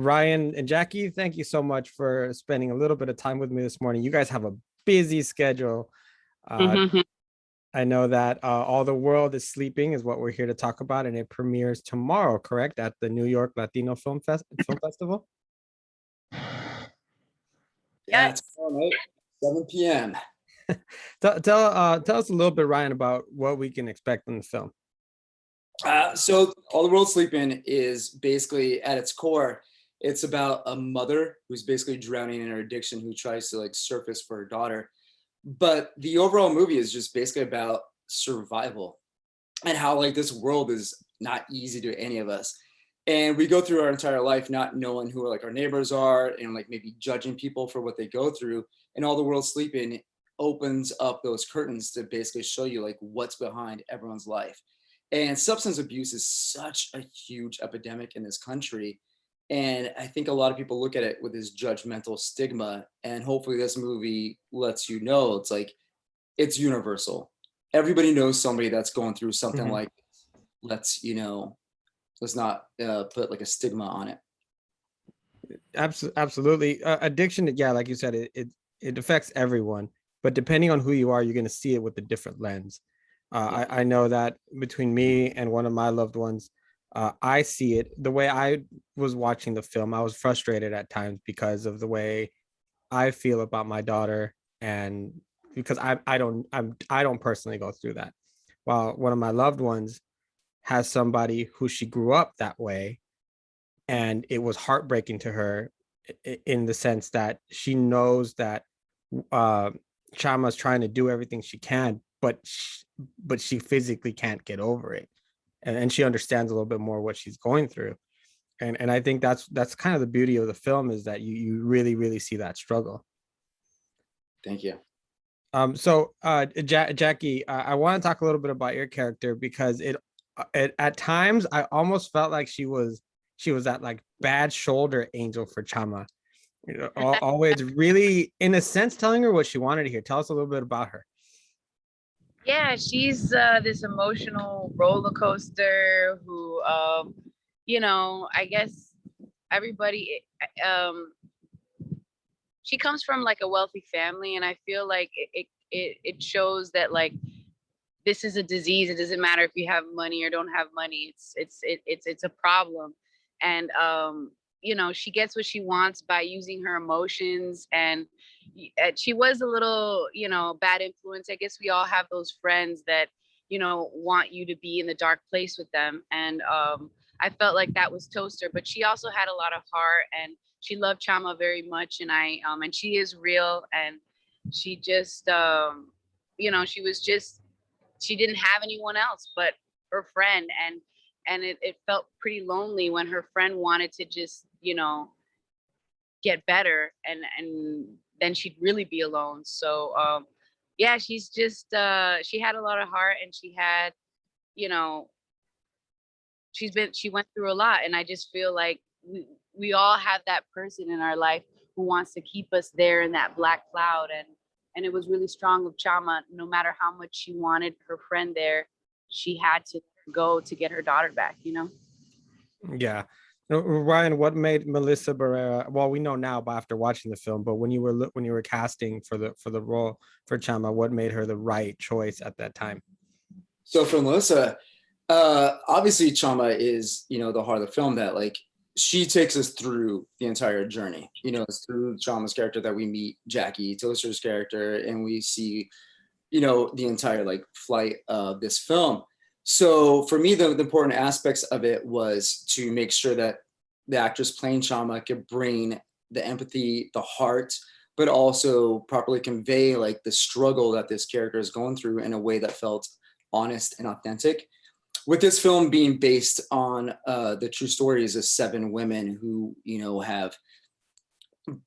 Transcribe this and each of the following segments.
Ryan and Jackie, thank you so much for spending a little bit of time with me this morning. You guys have a busy schedule. Uh, Mhm. I know that All the World is Sleeping is what we're here to talk about, and it premieres tomorrow, correct, at the New York Latino Film Festival? Yeah, Yes. tomorrow night, 7 p.m. Tell us a little bit, Ryan, about what we can expect in the film. So All the World Sleeping is basically at its core, it's about a mother who's basically drowning in her addiction who tries to like surface for her daughter. But the overall movie is just basically about survival and how like this world is not easy to any of us. And we go through our entire life not knowing who like our neighbors are and like maybe judging people for what they go through. And All the World Sleeping opens up those curtains to basically show you like what's behind everyone's life. And substance abuse is such a huge epidemic in this country. And I think a lot of people look at it with this judgmental stigma. And hopefully, this movie lets you know it's like it's universal. Everybody knows somebody that's going through something Mhm. like this. Let's not put like a stigma on it. Absolutely. Addiction, yeah, like you said, it affects everyone, but depending on who you are, you're going to see it with a different lens. Yeah. I know that between me and one of my loved ones, I see it the way I was watching the film. I was frustrated at times because of the way I feel about my daughter, and because I don't personally go through that. While one of my loved ones has somebody who she grew up that way, and it was heartbreaking to her in the sense that she knows that uh Chama's trying to do everything she can, but she physically can't get over it, and she understands a little bit more what she's going through, and I think that's kind of the beauty of the film, is that you really see that struggle. Thank you. Jackie, I want to talk a little bit about your character because it at times I almost felt like she was that like bad shoulder angel for Chama. You know, always really, in a sense, telling her what she wanted to hear. Tell us a little bit about her. Yeah, she's this emotional roller coaster who, I guess everybody, she comes from like a wealthy family, and I feel like it shows that like this is a disease. It doesn't matter if you have money or don't have money. It's a problem, and she gets what she wants by using her emotions. And she was a little, bad influence. I guess we all have those friends that want you to be in the dark place with them, and I felt like that was Toaster, but she also had a lot of heart, and she loved Chama very much, and she is real, and she just she was just she didn't have anyone else but her friend, and it felt pretty lonely when her friend wanted to just get better, and then she'd really be alone. So yeah, she's just she had a lot of heart, and she had you know she went through a lot, and I just feel like we all have that person in our life who wants to keep us there in that black cloud, and it was really strong of Chama. No matter how much she wanted her friend there, she had to go to get her daughter back. Yeah. Ryan, what made Melissa Barrera? Well, we know now, but after watching the film, but when you were casting for the role for Chama, what made her the right choice at that time? So for Melissa, obviously Chama is, the heart of the film that like she takes us through the entire journey. It's through Chama's character that we meet Jackie Toaster's character, and we see, the entire like flight of this film. So for me, the important aspects of it was to make sure that the actress playing Chama could bring the empathy, the heart, but also properly convey like the struggle that this character is going through in a way that felt honest and authentic. With this film being based on the true stories of 7 women who, have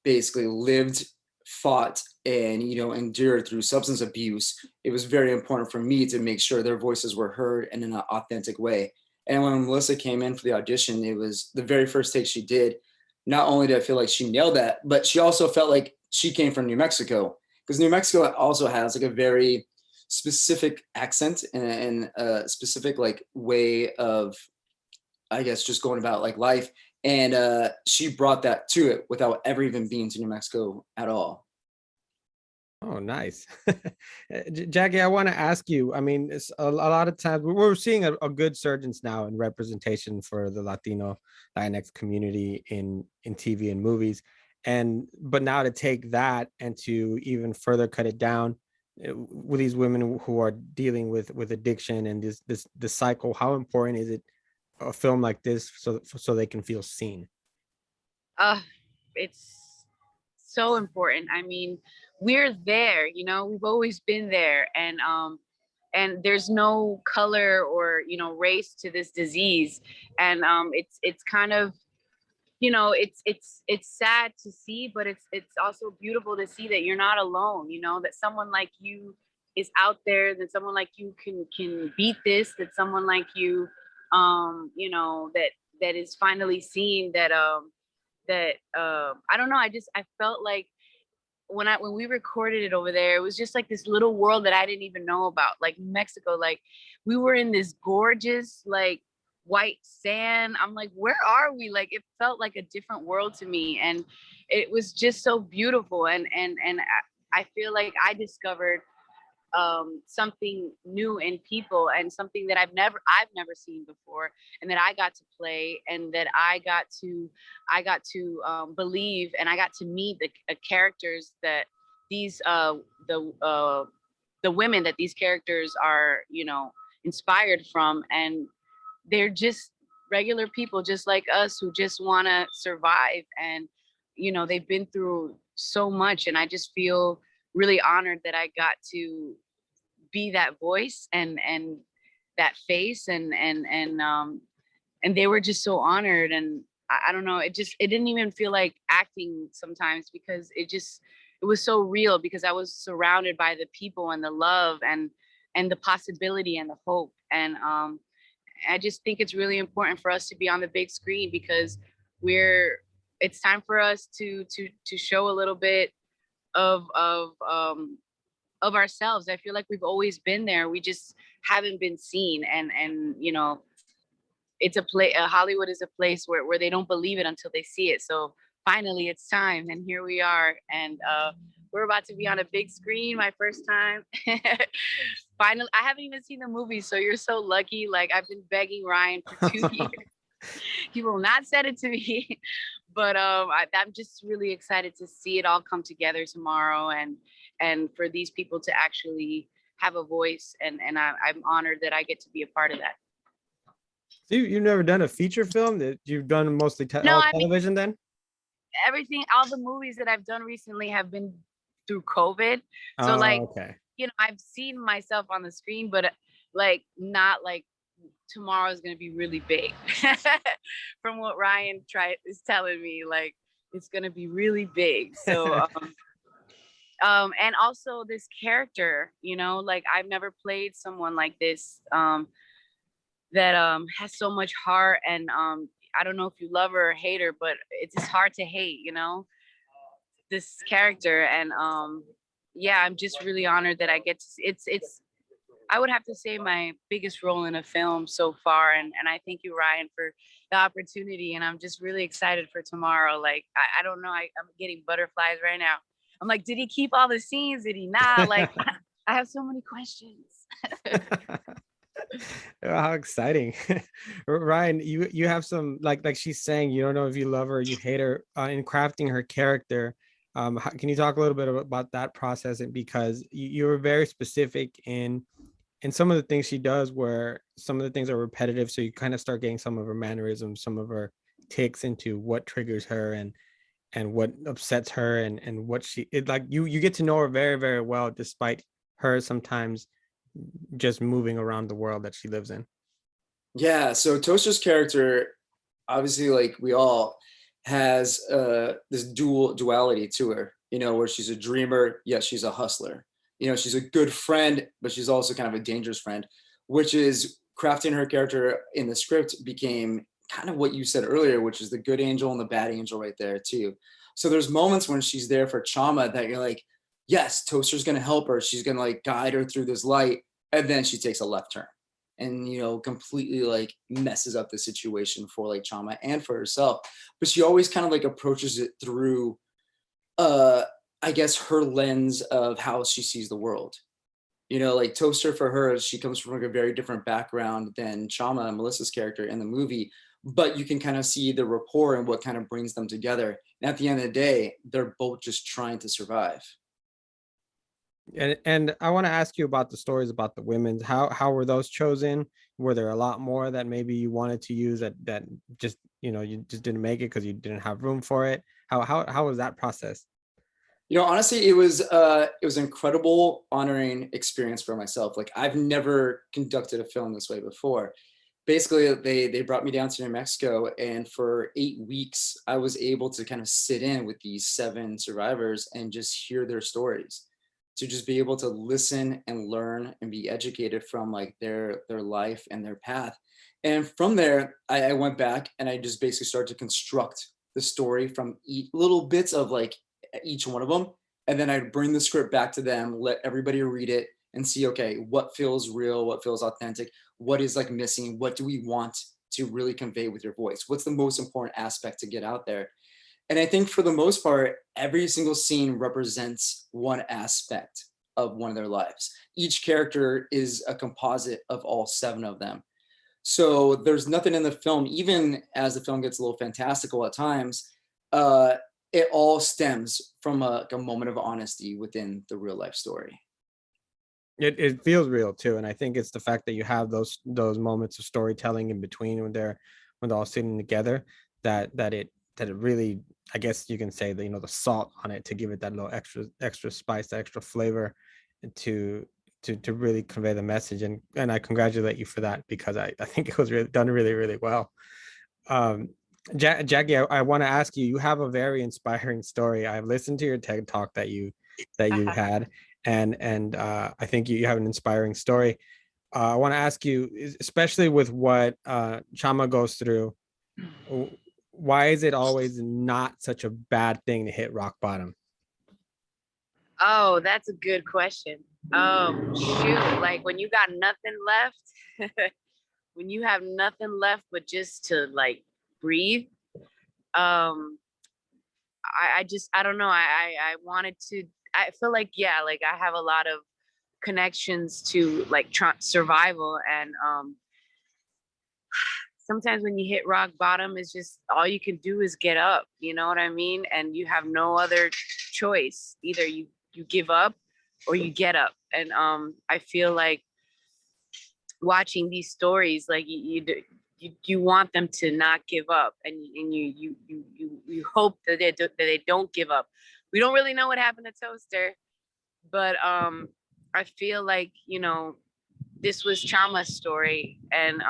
basically lived, fought, and endured through substance abuse, it was very important for me to make sure their voices were heard in an authentic way. And when Melissa came in for the audition, it was the very first take she did. Not only did I feel like she nailed that, but she also felt like she came from New Mexico, because New Mexico also has like a very specific accent and a specific like way of, I guess, just going about like life. And she brought that to it without ever even being to New Mexico at all. Oh, nice. Jackie, I want to ask you, I mean, it's a lot of times we're seeing a good surge now in representation for the Latino Latinx community in TV and movies. And but now to take that and to even further cut it down with these women who are dealing with addiction and this cycle, how important is it a film like this so they can feel seen? Uh, it's so important. I mean, we're there, you know, we've always been there. And there's no color or, you know, race to this disease. And it's kind of, you know, it's sad to see, but it's also beautiful to see that you're not alone, you know, that someone like you is out there, that someone like you can beat this, that someone like you you know, that is finally seeing that I don't know, I felt like when we recorded it over there, it was just like this little world that I didn't even know about, like Mexico. Like we were in this gorgeous like white sand. I'm like, where are we? Like it felt like a different world to me, and it was just so beautiful. And I feel like I discovered something new in people, and something that I've never seen before, and that I got to play, and that I got to believe, and I got to meet the characters that these the women that these characters are, you know, inspired from. And they're just regular people just like us who just want to survive. And you know, they've been through so much, and I just feel really honored that I got to be that voice and that face. And they were just so honored. And I don't know, it didn't even feel like acting sometimes, because it was so real, because I was surrounded by the people and the love and the possibility and the hope. And I just think it's really important for us to be on the big screen, because it's time for us to show a little bit of ourselves. I feel like we've always been there. We just haven't been seen. And you know, it's Hollywood is a place where they don't believe it until they see it. So finally it's time, and here we are. And we're about to be on a big screen, my first time. Finally, I haven't even seen the movie, so you're so lucky. Like I've been begging Ryan for 2 years. He will not send it to me. But I'm just really excited to see it all come together tomorrow, and for these people to actually have a voice. And I'm honored that I get to be a part of that. So you've never done a feature film, that you've done mostly No, all I mean, television then? all the movies that I've done recently have been through COVID. So Oh, like, okay. you know, I've seen myself on the screen, but like not like tomorrow is going to be really big. From what Ryan is telling me, like it's going to be really big. So and also this character, you know, like I've never played someone like this, that has so much heart. And I don't know if you love her or hate her, but it's just hard to hate, you know, this character. And yeah, I'm just really honored that I get to see it's I would have to say my biggest role in a film so far. And I thank you, Ryan, for the opportunity. And I'm just really excited for tomorrow. Like, I don't know, I'm getting butterflies right now. I'm like, did he keep all the scenes? Did he not? Like, I have so many questions. How exciting. Ryan, you have some, like she's saying, you don't know if you love her or you hate her, in crafting her character. Can you talk a little bit about that process? And because you were very specific in some of the things she does, where some of the things are repetitive, so you kind of start getting some of her mannerisms, some of her takes into what triggers her and what upsets her, and what like you get to know her very, very well, despite her sometimes just moving around the world that she lives in. Yeah, so Toaster's character, obviously, like we all, has this duality to her, you know, where she's a dreamer, yet she's a hustler. You know, she's a good friend, but she's also kind of a dangerous friend, which is crafting her character in the script became kind of what you said earlier, which is the good angel and the bad angel right there too. So there's moments when she's there for Chama that you're like, yes, Toaster's gonna help her. She's gonna like guide her through this light, and then she takes a left turn. and completely like messes up the situation for like Chama and for herself. But she always kind of like approaches it through I guess her lens of how she sees the world. Like Toaster, for her, she comes from like a very different background than Chama, Melissa's character in the movie, but you can kind of see the rapport and what kind of brings them together. And at the end of the day, they're both just trying to survive. And I want to ask you about the stories about the women's. How were those chosen? Were there a lot more that maybe you wanted to use that just you just didn't make it because you didn't have room for it? How was that process? Honestly, it was an incredible honoring experience for myself. Like, I've never conducted a film this way before. Basically, they brought me down to New Mexico, and for 8 weeks I was able to kind of sit in with these 7 survivors and just hear their stories, to just be able to listen and learn and be educated from like their life and their path. And from there, I went back and I just basically started to construct the story from little bits of like each one of them, and then I'd bring the script back to them, let everybody read it and see, okay, what feels real, what feels authentic, what is like missing, what do we want to really convey with your voice, what's the most important aspect to get out there. And I think for the most part, every single scene represents one aspect of one of their lives. Each character is a composite of all 7 of them. So there's nothing in the film, even as the film gets a little fantastical at times, uh, it all stems from a moment of honesty within the real life story. It feels real too, and I think it's the fact that you have those moments of storytelling in between when they're all sitting together, that it really, I guess you can say that the salt on it to give it that little extra spice, that extra flavor, to to really convey the message. And I congratulate you for that, because I think it was really done really, really well. um Jackie, I want to ask you, you have a very inspiring story. I've listened to your TED talk that you had, and I think you have an inspiring story. I want to ask you, especially with what Chama goes through, why is it always not such a bad thing to hit rock bottom? Oh, that's a good question. Shoot, like when you got nothing left, when you have nothing left but just to like breathe. Um, I don't know. I wanted to. I feel like, yeah, like I have a lot of connections to like survival, and sometimes when you hit rock bottom, it's just all you can do is get up. You know what I mean? And you have no other choice. Either you give up or you get up. And I feel like watching these stories, like you want them to not give up, and you hope that they don't give up. We don't really know what happened to Toaster, but I feel like this was Chama's story, and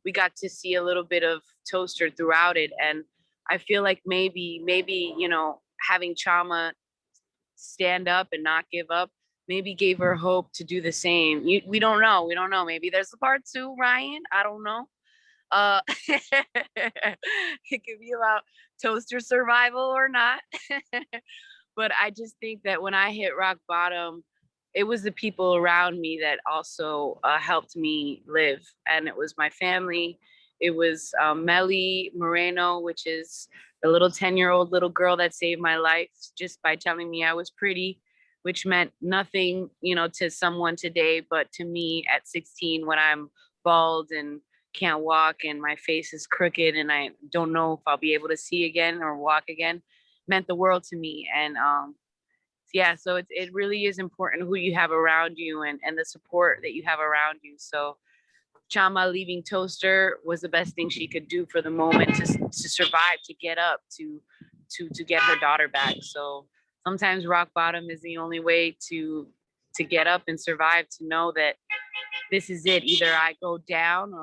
we got to see a little bit of Toaster throughout it. And I feel like maybe having Chama stand up and not give up maybe gave her hope to do the same. We don't know. We don't know. Maybe there's a part 2, Ryan. I don't know. It could be about Toaster survival or not. But I just think that when I hit rock bottom, it was the people around me that also helped me live. And it was my family. It was Melly Moreno, which is the little 10-year-old little girl that saved my life just by telling me I was pretty, which meant nothing, to someone today, but to me at 16, when I'm bald and can't walk and my face is crooked and I don't know if I'll be able to see again or walk again, meant the world to me. And yeah, so it really is important who you have around you, and the support that you have around you. So Chama leaving Toaster was the best thing she could do for the moment, to survive, to get up, to get her daughter back. So sometimes rock bottom is the only way to get up and survive, to know that this is it. Either I go down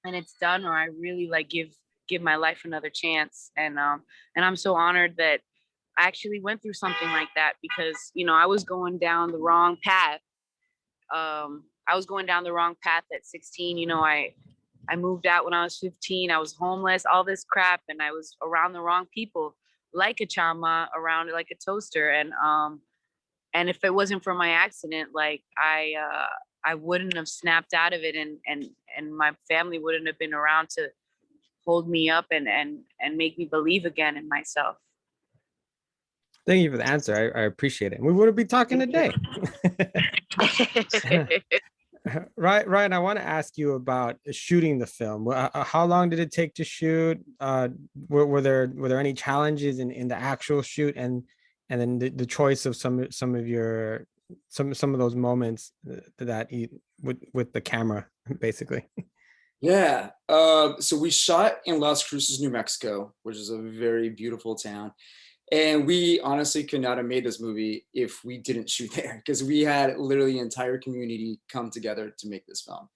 and it's done, or I really like give my life another chance. And I'm so honored that I actually went through something like that, because I was going down the wrong path. I was going down the wrong path at 16. I moved out when I was 15. I was homeless, all this crap, and I was around the wrong people, like a Chama, around like a Toaster. And if it wasn't for my accident, like I wouldn't have snapped out of it, and my family wouldn't have been around to hold me up and make me believe again in myself. Thank you for the answer. I appreciate it. We wouldn't be talking today. Right, Ryan, I want to ask you about shooting the film. How long did it take to shoot? Were there any challenges in the actual shoot, and then the choice of some of your some of those moments that you with the camera, basically? Yeah. So we shot in Las Cruces, New Mexico, which is a very beautiful town. And we honestly could not have made this movie if we didn't shoot there, because we had literally the entire community come together to make this film.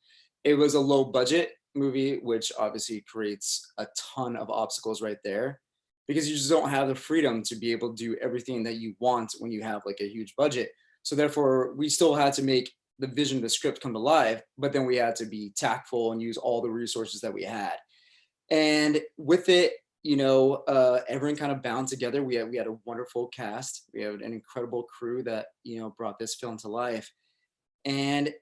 It was a low budget movie, which obviously creates a ton of obstacles right there, because you just don't have the freedom to be able to do everything that you want when you have like a huge budget. So therefore, we still had to make the vision of the script come to life, but then we had to be tactful and use all the resources that we had. And with it, everyone kind of bound together. We had a wonderful cast. We had an incredible crew that brought this film to life. And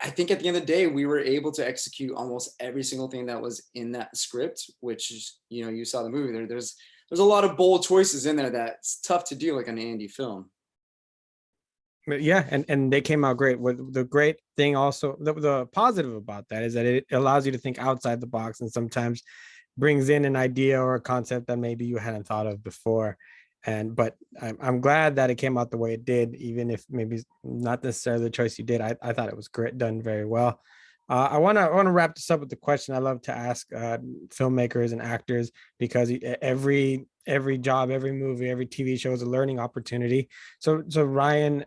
I think at the end of the day, we were able to execute almost every single thing that was in that script, which is, you saw the movie there. There's a lot of bold choices in there that's tough to do like an indie film. Yeah, and they came out great. With the great thing also, the positive about that is that it allows you to think outside the box, and sometimes brings in an idea or a concept that maybe you hadn't thought of before. But I'm glad that it came out the way it did, even if maybe not necessarily the choice you did. I thought it was great, done very well. I want to wrap this up with the question I love to ask filmmakers and actors, because every job, every movie, every TV show is a learning opportunity. So Ryan,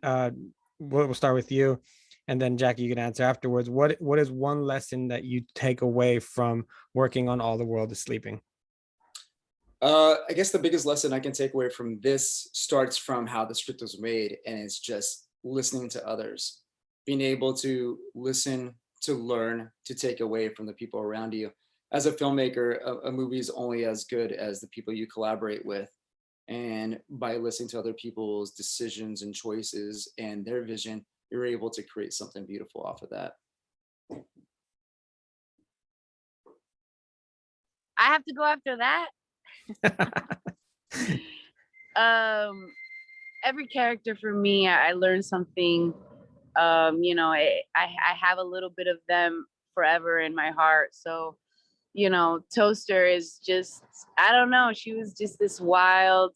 we'll start with you, and then Jackie, you can answer afterwards. What is one lesson that you take away from working on All the World is Sleeping? I guess the biggest lesson I can take away from this starts from how the script was made, and it's just listening to others, being able to listen, to learn, to take away from the people around you. As a filmmaker, a movie is only as good as the people you collaborate with. And by listening to other people's decisions and choices and their vision, you're able to create something beautiful off of that. I have to go after that. Every character for me, I learned something. I have a little bit of them forever in my heart. So, Toaster is just, I don't know, she was just this wild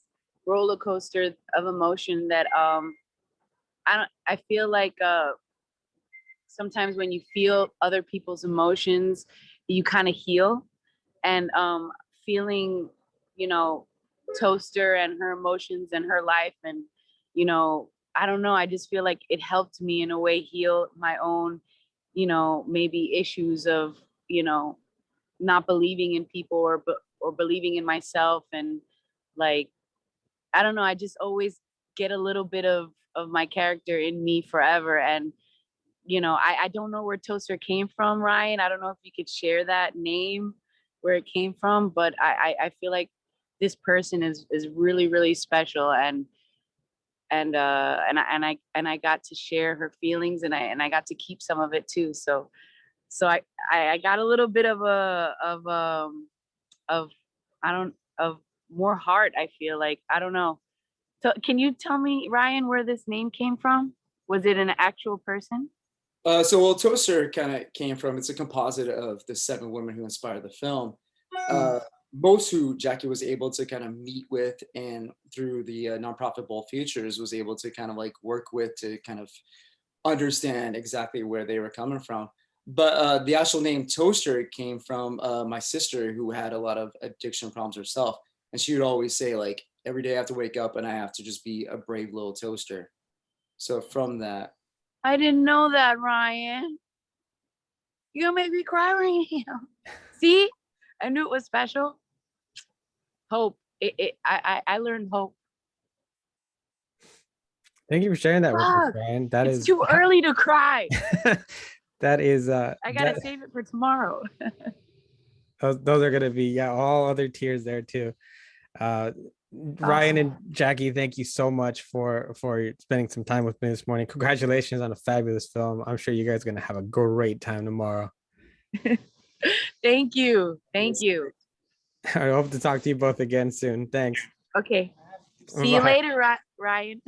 roller coaster of emotion that I feel like sometimes when you feel other people's emotions, you kind of heal. And feeling, Toaster and her emotions and her life, and I don't know, I just feel like it helped me in a way heal my own, maybe issues of, not believing in people or believing in myself. And like, I don't know, I just always get a little bit of my character in me forever. And I don't know where Toaster came from, Ryan. I don't know if you could share that name, where it came from, but I feel like this person is really, really special. And I got to share her feelings, and I got to keep some of it too. So I got a little bit of of more heart. I feel like, I don't know. So can you tell me, Ryan, where this name came from? Was it an actual person? Well, Toaster kind of came from, it's a composite of the 7 women who inspired the film. Most who Jackie was able to kind of meet with, and through the nonprofit Bold Futures was able to kind of like work with, to kind of understand exactly where they were coming from. But the actual name Toaster came from my sister, who had a lot of addiction problems herself. And she would always say, like, every day I have to wake up and I have to just be a brave little toaster. So from that. I didn't know that, Ryan. You made me cry right now. See, I knew it was special. Hope. I learned hope. Thank you for sharing that with us, Ryan. That it's is too early to cry. That is I gotta save it for tomorrow. those are gonna be, yeah, all other tears there too. Ryan and Jackie, thank you so much for spending some time with me this morning. Congratulations on a fabulous film. I'm sure you guys are gonna have a great time tomorrow. Thank you. Thank you. I hope to talk to you both again soon. Thanks. Okay. See you Bye. later, Ryan.